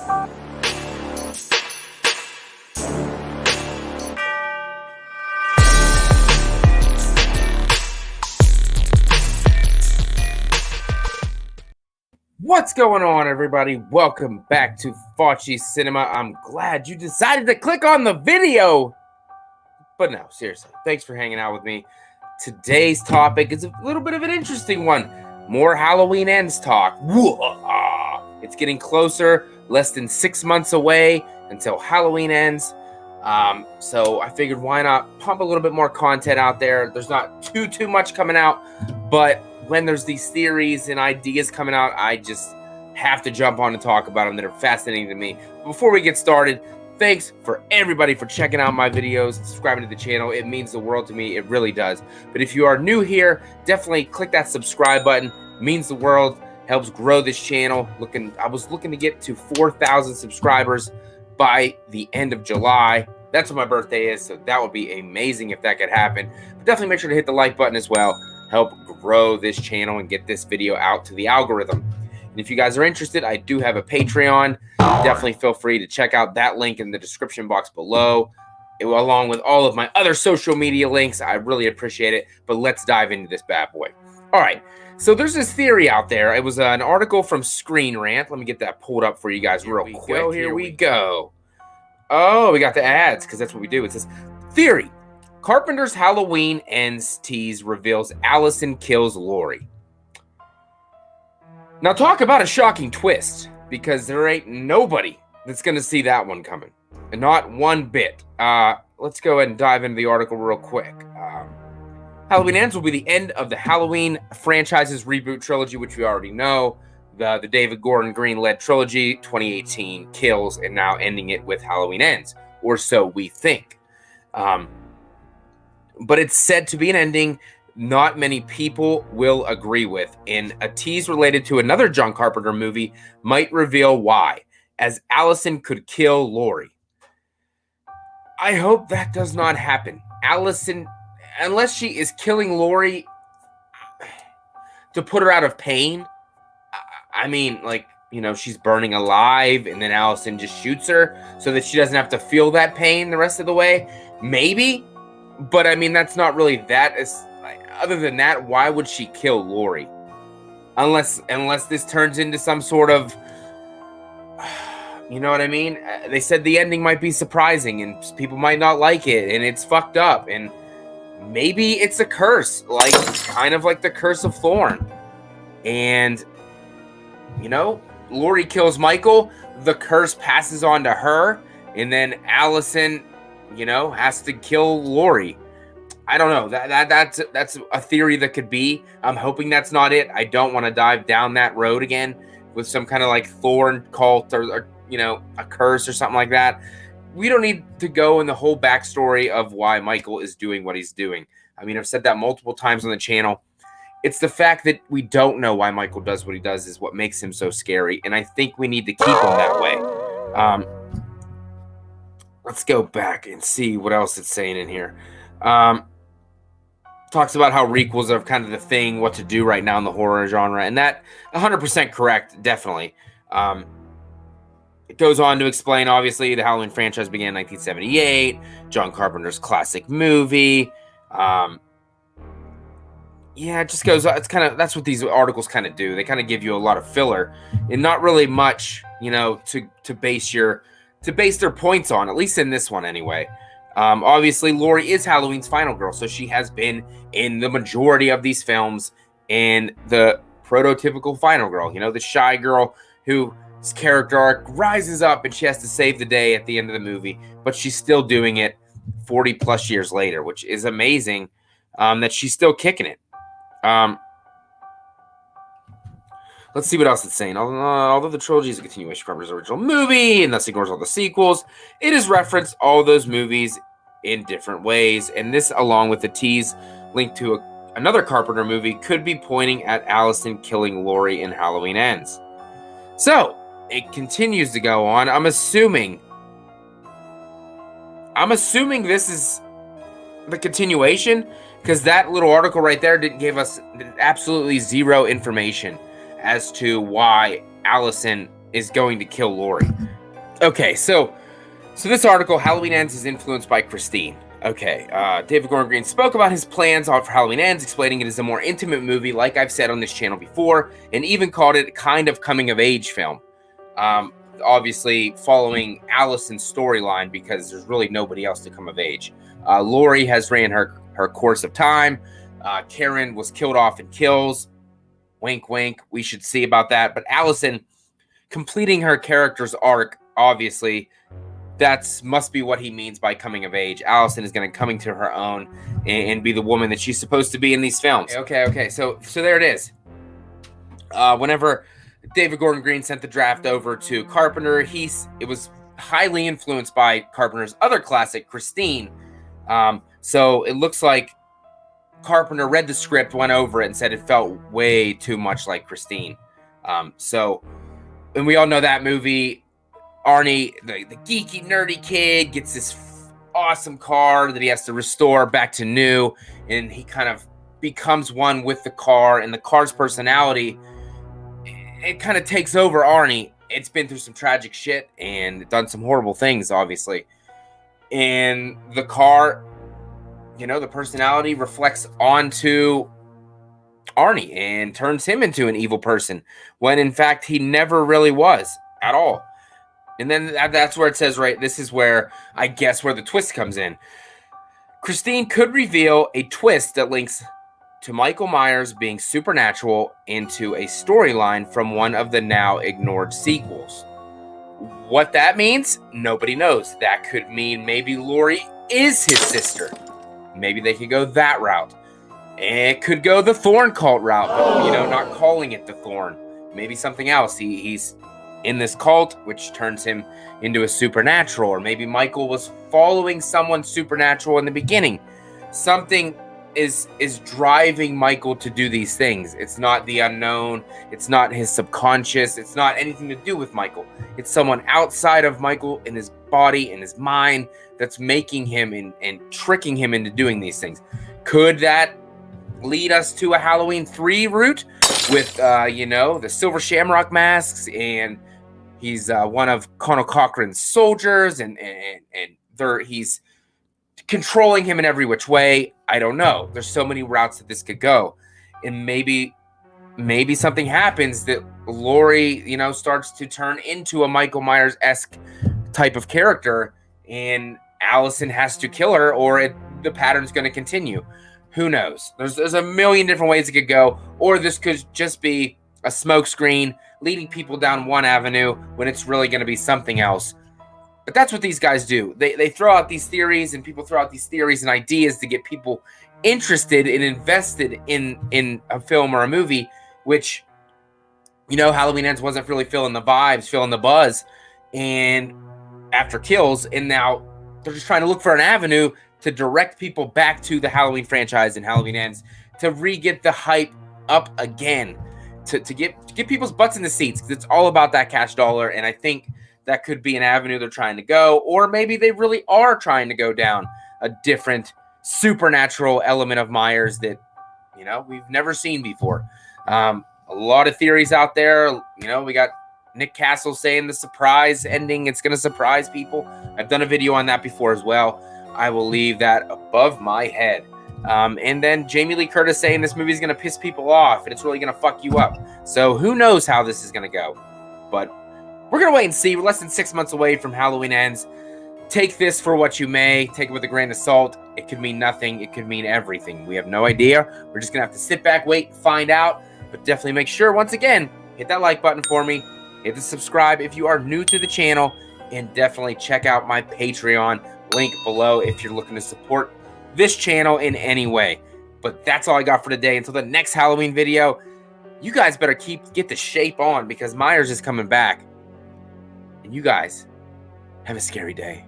What's going on, everybody? Welcome back to Faccis Cinema. I'm glad you decided to click on the video. But no, seriously, thanks for hanging out with me. Today's topic is a little bit of an interesting one. More Halloween Ends talk. It's getting closer, less than 6 months away until Halloween ends. So I figured why not pump a little bit more content out there. There's not too much coming out, but when there's these theories and ideas coming out, I just have to jump on and talk about them that are fascinating to me. Before we get started, thanks for everybody for checking out my videos, subscribing to the channel. It means the world to me. It really does. But if you are new here, definitely click that subscribe button. It means the world. Helps grow this channel. I was looking to get to 4,000 subscribers by the end of July. That's what my birthday is, so that would be amazing if that could happen. But definitely make sure to hit the like button as well. Help grow this channel and get this video out to the algorithm. And if you guys are interested, I do have a Patreon. Definitely feel free to check out that link in the description box below, along with all of my other social media links. I really appreciate it. But let's dive into this bad boy. All right. So there's this theory out there. It was an article from ScreenRant. Let me get that pulled up for you guys real quick. Here we go. Oh, we got the ads because that's what we do. It says, theory. Carpenter's Halloween Ends tease reveals Allyson kills Laurie. Now talk about a shocking twist, because there ain't nobody that's going to see that one coming. And not one bit. Let's go ahead and dive into the article real quick. Halloween Ends will be the end of the Halloween franchise's reboot trilogy, which we already know. The David Gordon Green-led trilogy, 2018 kills, and now ending it with Halloween Ends. Or so we think. But it's said to be an ending not many people will agree with. And a tease related to another John Carpenter movie might reveal why, as Allyson could kill Laurie. I hope that does not happen. Allyson, unless she is killing Laurie to put her out of pain. I mean, like, you know, she's burning alive and then Allyson just shoots her so that she doesn't have to feel that pain the rest of the way. Maybe. But, I mean, that's not really that. Other than that, why would she kill Laurie? Unless this turns into some sort of... You know what I mean? They said the ending might be surprising and people might not like it and it's fucked up. And maybe it's a curse. Like, kind of like the Curse of Thorn. And, you know, Laurie kills Michael. The curse passes on to her. And then Allyson... you know, has to kill Laurie. I don't know. That's a theory that could be. I'm hoping that's not it. I don't want to dive down that road again with some kind of like thorn cult or you know, a curse or something like that. We don't need to go in the whole backstory of why Michael is doing what he's doing. I mean, I've said that multiple times on the channel. It's the fact that we don't know why Michael does what he does is what makes him so scary. And I think we need to keep him that way. Let's go back and see what else it's saying in here. Talks about how requels are kind of the thing, what to do right now in the horror genre. And that 100% correct, definitely. It goes on to explain, obviously, the Halloween franchise began in 1978. John Carpenter's classic movie. Yeah, it just goes, it's kind of, that's what these articles kind of do. They kind of give you a lot of filler and not really much, you know, to base their points on, at least in this one anyway. Obviously, Laurie is Halloween's final girl, so she has been in the majority of these films and the prototypical final girl, you know, the shy girl whose character arc rises up and she has to save the day at the end of the movie, but she's still doing it 40 plus years later, which is amazing that she's still kicking it. Let's see what else it's saying. Although the trilogy is a continuation of Carpenter's original movie and thus ignores all the sequels, it has referenced all those movies in different ways. And this, along with the tease linked to another Carpenter movie, could be pointing at Allyson killing Laurie in Halloween Ends. So, it continues to go on. I'm assuming this is the continuation, because that little article right there gave us absolutely zero information as to why Allyson is going to kill Laurie. Okay, so this article, Halloween Ends, is influenced by Christine. Okay, David Gordon Green spoke about his plans for Halloween Ends, explaining it as a more intimate movie, like I've said on this channel before, and even called it kind of coming-of-age film. Obviously, following Allyson's storyline, because there's really nobody else to come of age. Laurie has ran her course of time. Karen was killed off in Kills. Wink, wink. We should see about that. But Allyson completing her character's arc, obviously, must be what he means by coming of age. Allyson is going to coming to her own and be the woman that she's supposed to be in these films. Okay. So there it is. Whenever David Gordon Green sent the draft over to Carpenter, it was highly influenced by Carpenter's other classic, Christine. So it looks like Carpenter read the script, went over it, and said it felt way too much like Christine. And we all know that movie. Arnie, the geeky, nerdy kid, gets this awesome car that he has to restore back to new, and he kind of becomes one with the car, and the car's personality, it kind of takes over Arnie. It's been through some tragic shit and done some horrible things, obviously. And the car, the personality reflects onto Arnie and turns him into an evil person, when in fact he never really was at all. And then that's where it says, right, this is where, I guess, where the twist comes in. Christine could reveal a twist that links to Michael Myers being supernatural into a storyline from one of the now ignored sequels. What that means, nobody knows. That could mean maybe Laurie is his sister. Maybe they could go that route. It could go the Thorn cult route, but, not calling it the Thorn. Maybe something else. He's in this cult, which turns him into a supernatural, or maybe Michael was following someone supernatural in the beginning. Something is driving Michael to do these things. It's not the unknown. It's not his subconscious. It's not anything to do with Michael. It's someone outside of Michael in his body and his mind that's making him and tricking him into doing these things. Could that lead us to a Halloween 3 route with, the silver shamrock masks, and he's one of Colonel Cochran's soldiers, and he's controlling him in every which way? I don't know. There's so many routes that this could go. And maybe something happens that Laurie, starts to turn into a Michael Myers-esque type of character, and Allyson has to kill her, or the pattern's going to continue. Who knows? There's a million different ways it could go, or this could just be a smokescreen leading people down one avenue when it's really going to be something else. But that's what these guys do. They throw out these theories, and people throw out these theories and ideas to get people interested and invested in a film or a movie, which, Halloween Ends wasn't really feeling the vibes, feeling the buzz, and after Kills, and now they're just trying to look for an avenue to direct people back to the Halloween franchise and Halloween Ends, to re-get the hype up again, to get people's butts in the seats, because it's all about that cash dollar. And I think that could be an avenue they're trying to go, or maybe they really are trying to go down a different supernatural element of Myers that, we've never seen before. A lot of theories out there. We got Nick Castle saying the surprise ending, it's going to surprise people. I've done a video on that before as well. I will leave that above my head. And then Jamie Lee Curtis saying this movie is going to piss people off and it's really going to fuck you up. So who knows how this is going to go. But we're going to wait and see. We're less than 6 months away from Halloween Ends. Take this for what you may. Take it with a grain of salt. It could mean nothing. It could mean everything. We have no idea. We're just going to have to sit back, wait, and find out. But definitely make sure, once again, hit that like button for me. Hit the subscribe if you are new to the channel. And definitely check out my Patreon. Link below if you're looking to support this channel in any way. But that's all I got for today. Until the next Halloween video, you guys better get the shape on, because Myers is coming back. And you guys have a scary day.